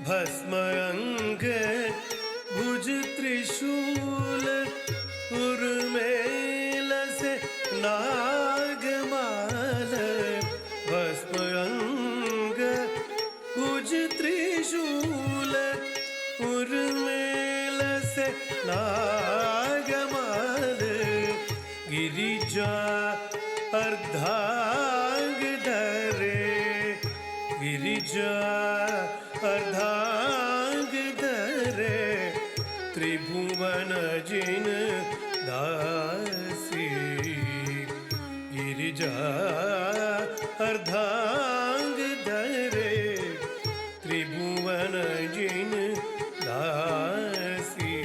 भस्म अंग भुज त्रिशूल उर्मेल से नागमाल। भस्म अंग भुज त्रिशूल उर्मेल से नागमाल। गिरिजा अर्धांग धरे। गिरिजा अर्धांग धरे। त्रिभुवन जिन दासी। गिरिजा गिरिजा अर्धांग धरे त्रिभुवन जिन दासी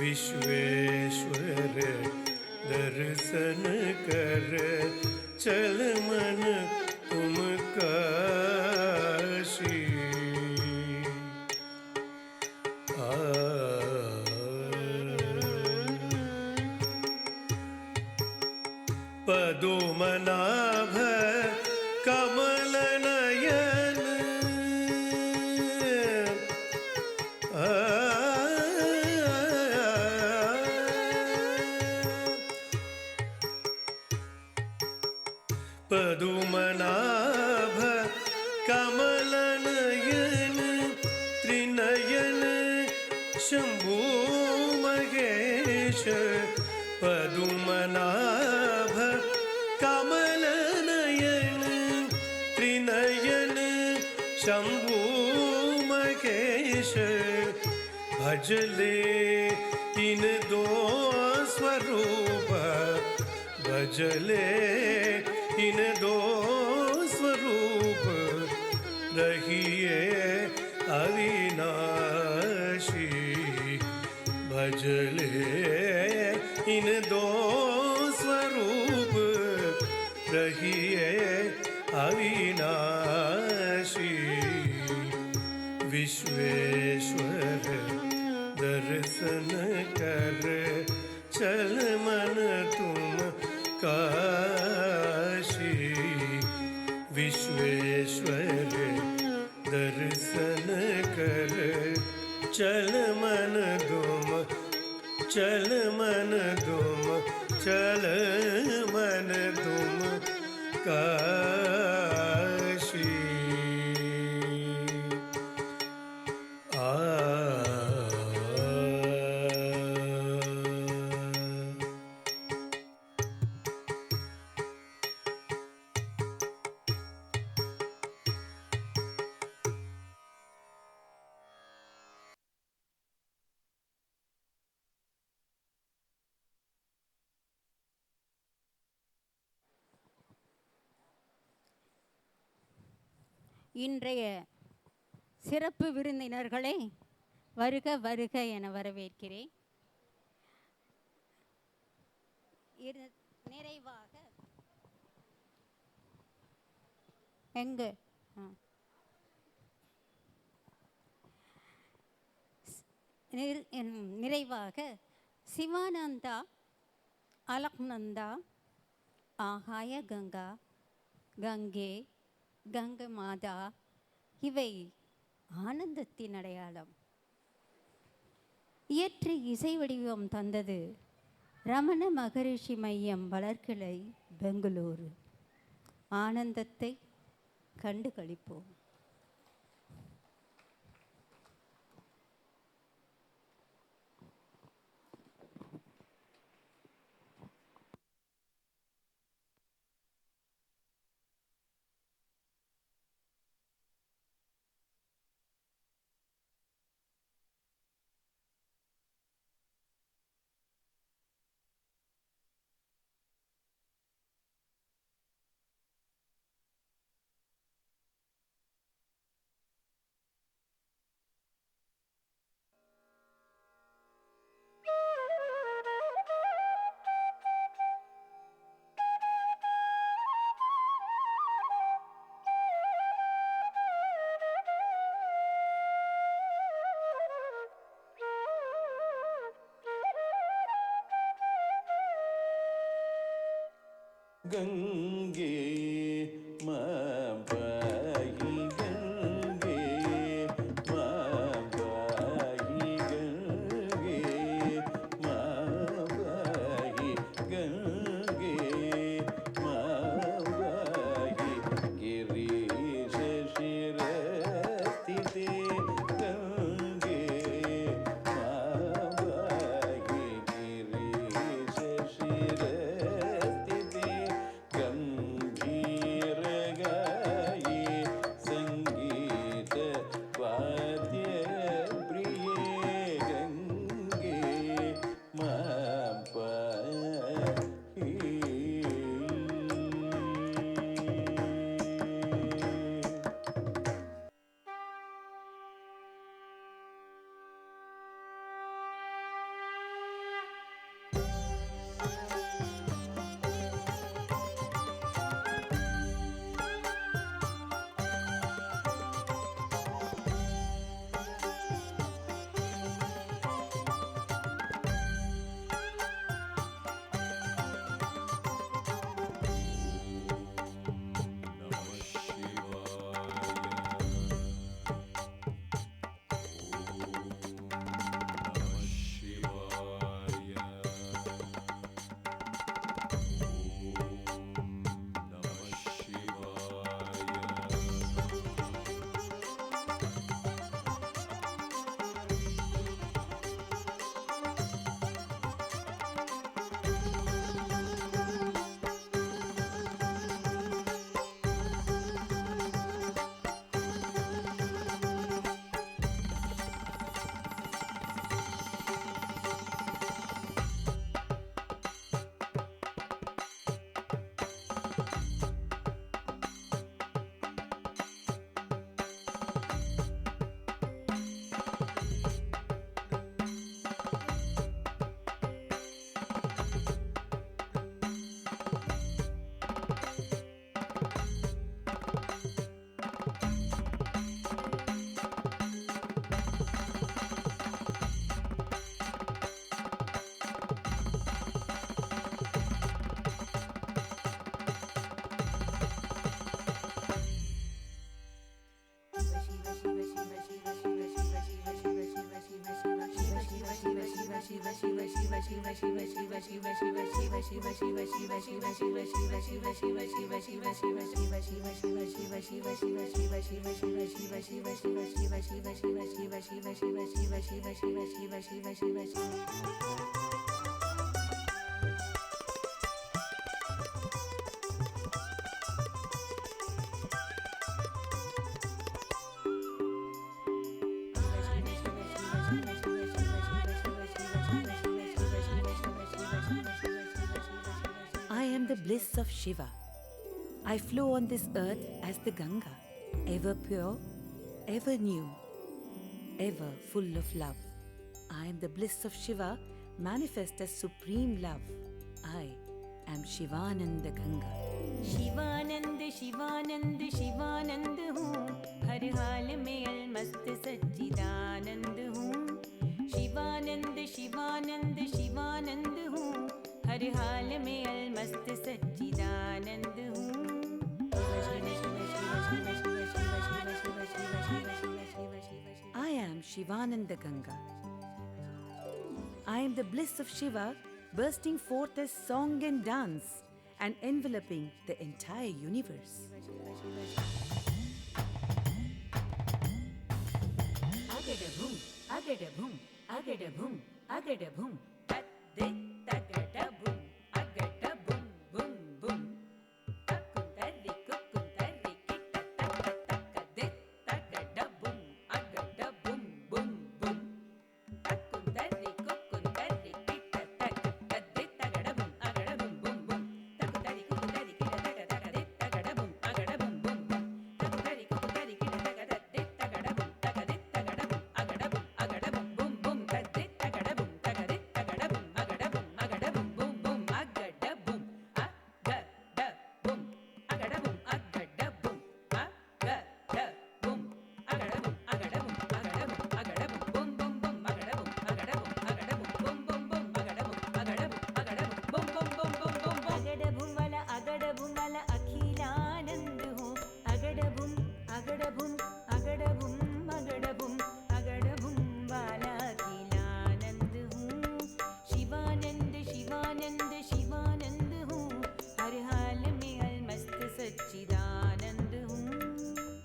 विश्वेश्वर दर्शन कर चल मन तुम काशी पदुमनाभ कमल नयन पदुमनाभ कमल नयन त्रिनयन शंभु महेश पदुमनाभ कमल नयन त्रिनयन शंभु महेश भजले इन दो स्वरूप भजले इन दो स्वरूप रहिए अविनाशी भजले इन दो स्वरूप रहिए अविनाशी विश्वेश्वर दर्शन कर चल मन तुम काशी विश्वेश्वर दर्शन कर चल मन तुम चल मन तुम चल मन तुम काशी இன்றைய சிறப்பு விருந்தினர்களை வருக வருக என வரவேற்கிறேன். நிறைவாக எங்கு நிறைவாக சிவானந்தா, அலக்நந்தா, ஆகாய கங்கா, கங்கே, கங்க மாதா இவை ஆனந்தத்தின் அடையாளம். இயற்றி இசை வடிவம் தந்தது ரமண மகரிஷி மையம் வளர்க்கிளை பெங்களூரு. ஆனந்தத்தை கண்டு களிப்போம். गंगे माबाई गंगे माबाई गंगे माबाई गंगे माबाई गिरीश शिरस्थिते गंगे माबाई गिरीश शिरस्थिते गंभीर I am the bliss of Shiva. I flow on this earth as the Ganga, ever pure, ever new, ever full of love. I am the bliss of Shiva, manifest as supreme love. I am Shivananda Ganga. Shivanand Shivanand Shivanand हूँ, हर हाल में अलमस्त सच्चिदानंद हूँ। शिवानंद शिवानंद शिवानंद हूँ, हर हाल में अलमस्त सच्चिदानंद हूँ। I am Shivananda Ganga. I am the bliss of Shiva, bursting forth as song and dance and enveloping the entire universe. Agada boom, agada boom, agada boom, agada boom. Tadde tagada boom, agada boom, boom, boom. Takuntari kukuntari kita takade tagada boom, agada boom, boom, boom. Takuntari kukuntari kita takade tagada boom, agada boom, boom, boom. Takuntari kukuntari kita takade tagada boom, agada boom, boom, boom. Takuntari kukuntari kita takade tagada boom, takade tagada boom, agada boom, boom, boom. Tadde tagada boom, takade tagada boom, agada boom, boom, boom. Agada boom, agada boom, agada boom, agada boom, agada boom, agada boom, agada boom, agada boom, agada boom, boom, boom, boom. Agada boom, agada boom, agada boom, boom, boom, boom. Agada boom, agada boom, agada boom, boom, boom, boom, boom, boom, boom. Agada boom wala akhilanand ho. Agada boom, agada boom, agada boom, agada boom, agada boom wala akhilanand ho. Shivanand Shivanand Shivanand हूँ, हर हाल में अलमस्त सच्चिदानंद हूँ।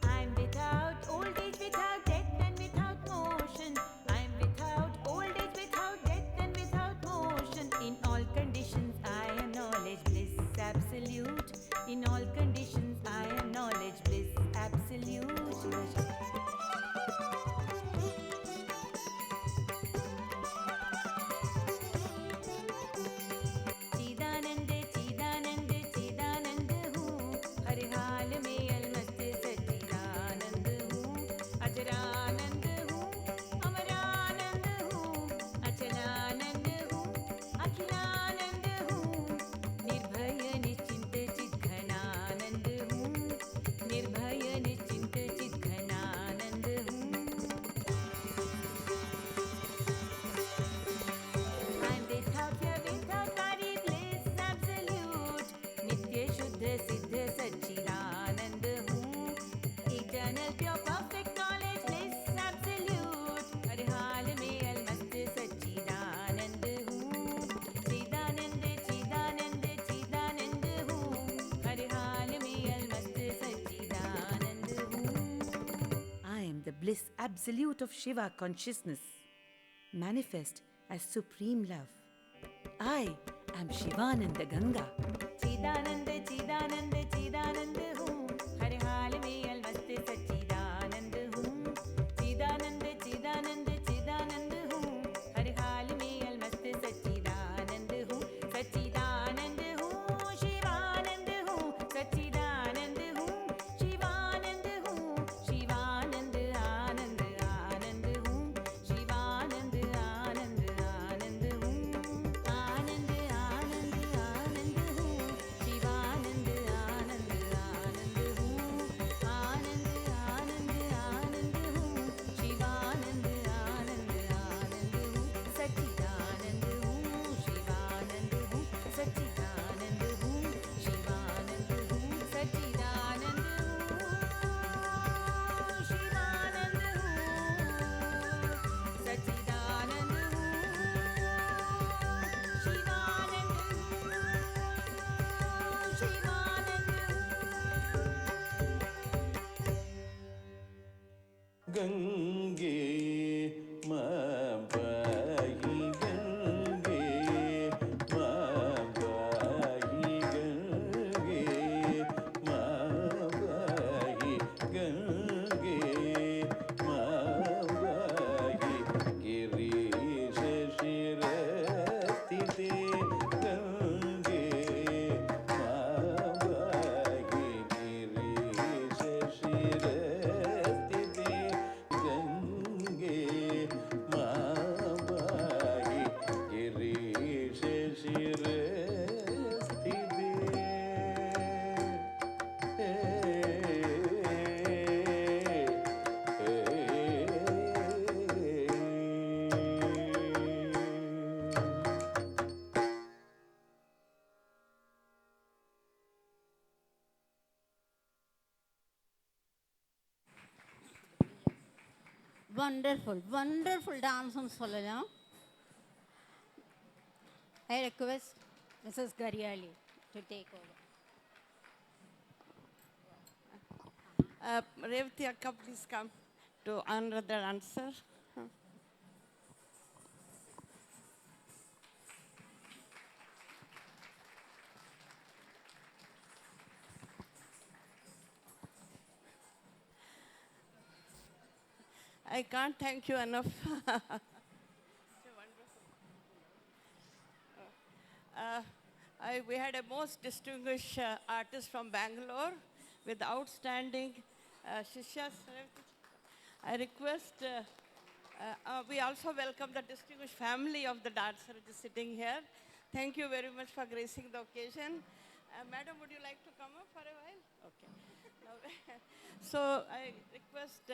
I'm without old age, without death and without motion. I'm without old age, without death and without motion. In all conditions I am knowledge, bliss absolute. In all conditions I am knowledge, bliss absolute. चिदानंद चिदानंद चिदानंद हूँ, हर हाल में अलमस्त सच्चिदानंद हूँ। अजरानंद हूँ, अमरानंद हूँ, अचलानंद हूँ, अखिलानंद हूँ। निर्भय निश्चिंत चिद्घनानंद हूँ, निर्भय निश्चिंत चिद्घनानंद हूँ। I'm without fear, without worry, bliss absolute. नित्य शुद्ध सिद्ध सच्चिदानंद हूँ। Eternal pure perfect knowledge, bliss absolute. हर हाल में अलमस्त सच्चिदानंद हूँ। चिदानंद चिदानंद चिदानंद हूँ, हर हाल में अलमस्त सच्चिदानंद हूँ। I am the bliss absolute of Shiva consciousness, manifest as supreme love. I am Shivananda Ganga. चिदानंद चिदानंद चिदानंद हूँ, हर हाल में अलमस्त सच्चिदानंद हूँ। चिदानंद चिदानंद चिदानंद हूँ, हर हाल में अलमस्त सच्चिदानंद हूँ। सच्चिदानंद हूँ, शिवानंद हूँ, सच्चिदानंद हूँ, शिवानंद हूँ, शिवानंद आनंद आनंद हूँ, शिवानंद आनंद आनंद हूँ। आनंद आनंद आनंद हूँ, शिवानंद आनंद आनंद ಶಿರಸ್ತಿದೆ wonderful dance சொல்லலாம். I request Mrs. Garyali to take over. Revati Akka, please come to honor the dancer. I can't thank you enough. We had a most distinguished artist from Bangalore with outstanding Shishyas. I request, we also welcome the distinguished family of the dancer which is sitting here. Thank you very much for gracing the occasion. Madam, would you like to come up for a while? Okay. Now, so I request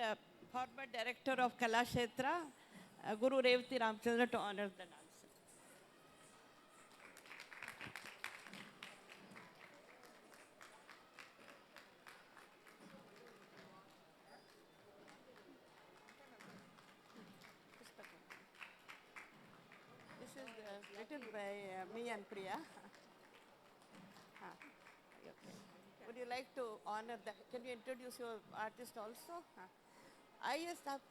former director of Kalakshetra, Guru Revati Ramchandra, to honor the dancer. This is written by me and Priya. Okay. Would you like to honor that? Can you introduce your artist also? आइए साहब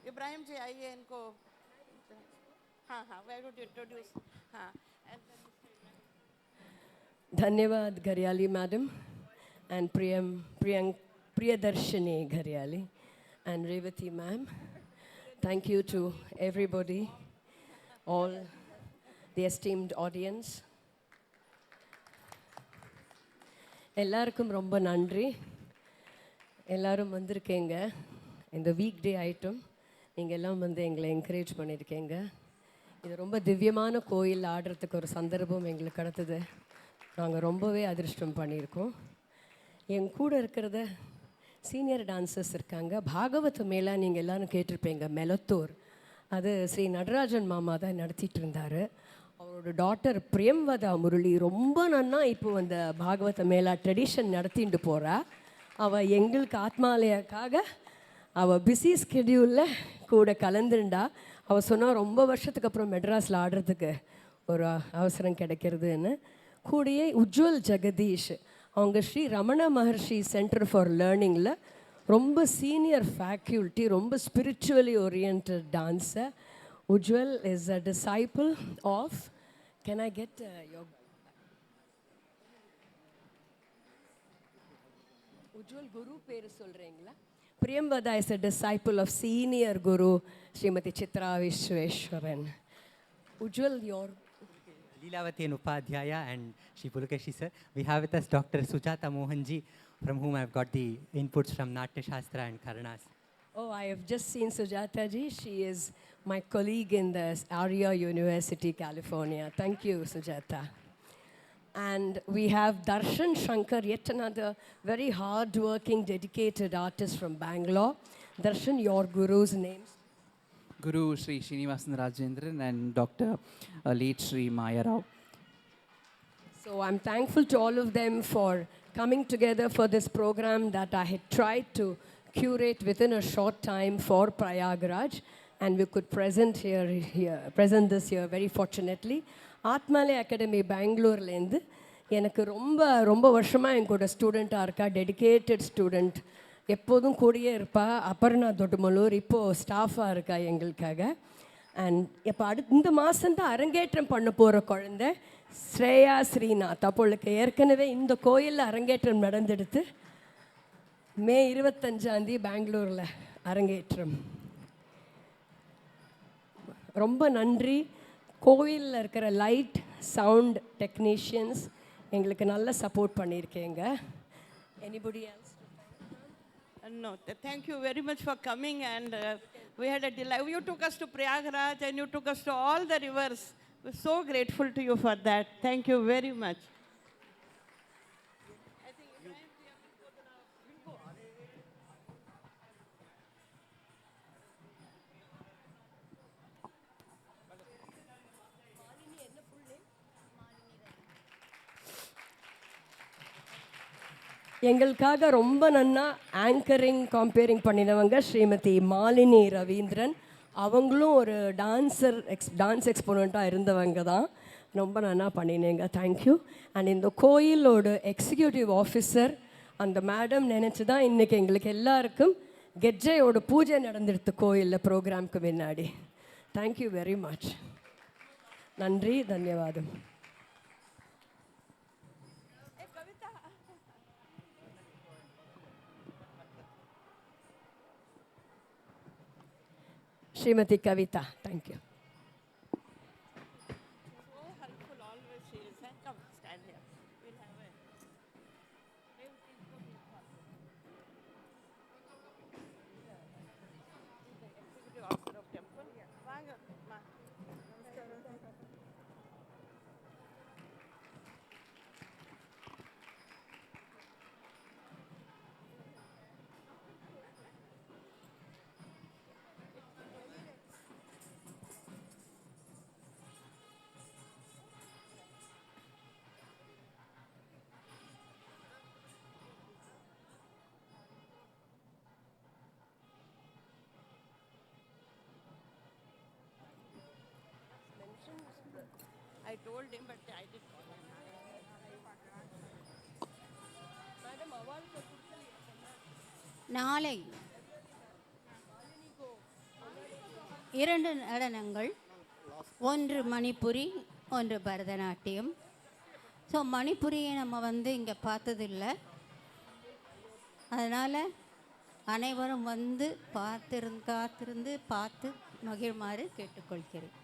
इब्राहिम जी आइए इनको हाँ हाँ why would you introduce हाँ and then Dhanyavad Garyali madam and Priyadarshini Garyali and Revati ma'am. Thank you to everybody, all the esteemed audience. எல்லாருக்கும் ரொம்ப நன்றி. எல்லாரும் வந்திருக்கீங்க. இந்த வீக் டே ஐட்டம் நீங்கள் எல்லாம் வந்து எங்களை என்கரேஜ் பண்ணியிருக்கீங்க. இது ரொம்ப திவ்யமான கோயில் ஆடுறதுக்கு ஒரு சந்தர்ப்பம் எங்களுக்கு கிடைத்தது. நாங்கள் ரொம்பவே அதிர்ஷ்டம் பண்ணியிருக்கோம். என் கூட இருக்கிறத சீனியர் டான்சர்ஸ் இருக்காங்க. பாகவத மேளா நீங்கள் எல்லோரும் கேட்டிருப்பீங்க, மெலத்தூர். அது ஸ்ரீ நடராஜன் மாமா தான் நடத்திட்டு இருந்தார். அவரோட டாட்டர் பிரியம்வதா முரளி ரொம்ப நன்னா இப்போ அந்த பாகவத மேளா ட்ரெடிஷன் நடத்திட்டு போகிறா. அவள் எங்களுக்கு ஆத்மாலயாக்காக அவள் பிஸி ஸ்கெடியூலில் கூட கலந்துண்டா. அவள் சொன்னால் ரொம்ப வருஷத்துக்கு அப்புறம் மெட்ராஸில் ஆடுறதுக்கு ஒரு அவசரம் கிடைக்கிறதுன்னு. கூடயே உஜ்வல் ஜெகதீஷ், அவங்க ஸ்ரீ ரமண மகர்ஷி சென்டர் ஃபார் லேர்னிங்கில் ரொம்ப சீனியர் ஃபேக்கல்ட்டி, ரொம்ப spiritually orient dancer. Ujjwal is a disciple of, can I get your... Ujjwal Guru peru solrengla? Priyamvada is a disciple of senior Guru Srimati Chitra Vishweshwaran. Ujjwal, your... Leelavati and Upadhyaya and Shri Pulkeshi sir. We have with us Dr. Sujata Mohanji, from whom I've got the inputs from Natya Shastra and Karanas. Oh, I have just seen Sujata ji. She is my colleague in the Arya University, California. Thank you, Sujata. And we have Darshan Shankar, yet another very hard-working, dedicated artist from Bangalore. Darshan, your guru's names? Guru Sri Srinivasan Rajendran and Dr. Late Sri Maya Rao. So I'm thankful to all of them for coming together for this program that I had tried to curate within a short time for Prayagraj, and we could present this here very fortunately. Atmalaya Academy Bangalore-லேருந்து எனக்கு ரொம்ப வருஷமாக என் கூட ஸ்டூடெண்ட்டாக இருக்கா, dedicated student, எப்போதும் கூடயே இருப்பா. அபர்ணா தொட்டுமலூர் இப்போது ஸ்டாஃபாக இருக்கா எங்களுக்காக. அண்ட் இப்போ இந்த மாதம்தான் அரங்கேற்றம் பண்ண போகிற குழந்தை ஸ்ரேயா ஸ்ரீநாத். அப்பொழுது ஏற்கனவே இந்த கோயிலில் அரங்கேற்றம் நடந்தெடுத்து மே 25 பெங்களூரில் அரங்கேற்றம். ரொம்ப நன்றி. கோவிலில் இருக்கிற லைட் சவுண்ட் டெக்னீஷியன்ஸ் எங்களுக்கு நல்ல சப்போர்ட் பண்ணியிருக்கீங்க. Anybody else? No, thank you very much for coming, and we had a delight. You took us to Prayagraj and you took us to all the rivers. We're so grateful to you for that. Thank you very much. எங்களுக்காக ரொம்ப நன்னா anchoring compering பண்ணினவங்க Srimathi Malini Ravindran. அவங்களும் ஒரு dance எக்ஸ்போனண்ட்டாக இருந்தவங்க தான். ரொம்ப நன்னா பண்ணினீங்க, thank you. And இந்த கோயிலோட எக்ஸிக்யூட்டிவ் ஆஃபீஸர் அந்த மேடம் நினச்சி தான் இன்றைக்கி எங்களுக்கு எல்லாருக்கும் கெஜ்ஜையோட பூஜை நடந்துடுது கோயிலில் ப்ரோக்ராம்க்கு முன்னாடி. Thank you very much. நன்றி, தன்யவாதம். Srimati Kavita, thank you. So helpful always she is. Come, stand here. We'll have a... Executive officer of temple. Vaanga, ma. I told him, but I didn't call him. நாளை 2 நடனங்கள், ஒன்று மணிப்புரி, ஒன்று Bharatanatyam. So மணிப்புரியை நம்ம வந்து இங்கே பார்த்ததில்லை, அதனால் அனைவரும் வந்து காத்திருந்து பார்த்து மகிழுமாறு கேட்டுக்கொள்கிறேன்.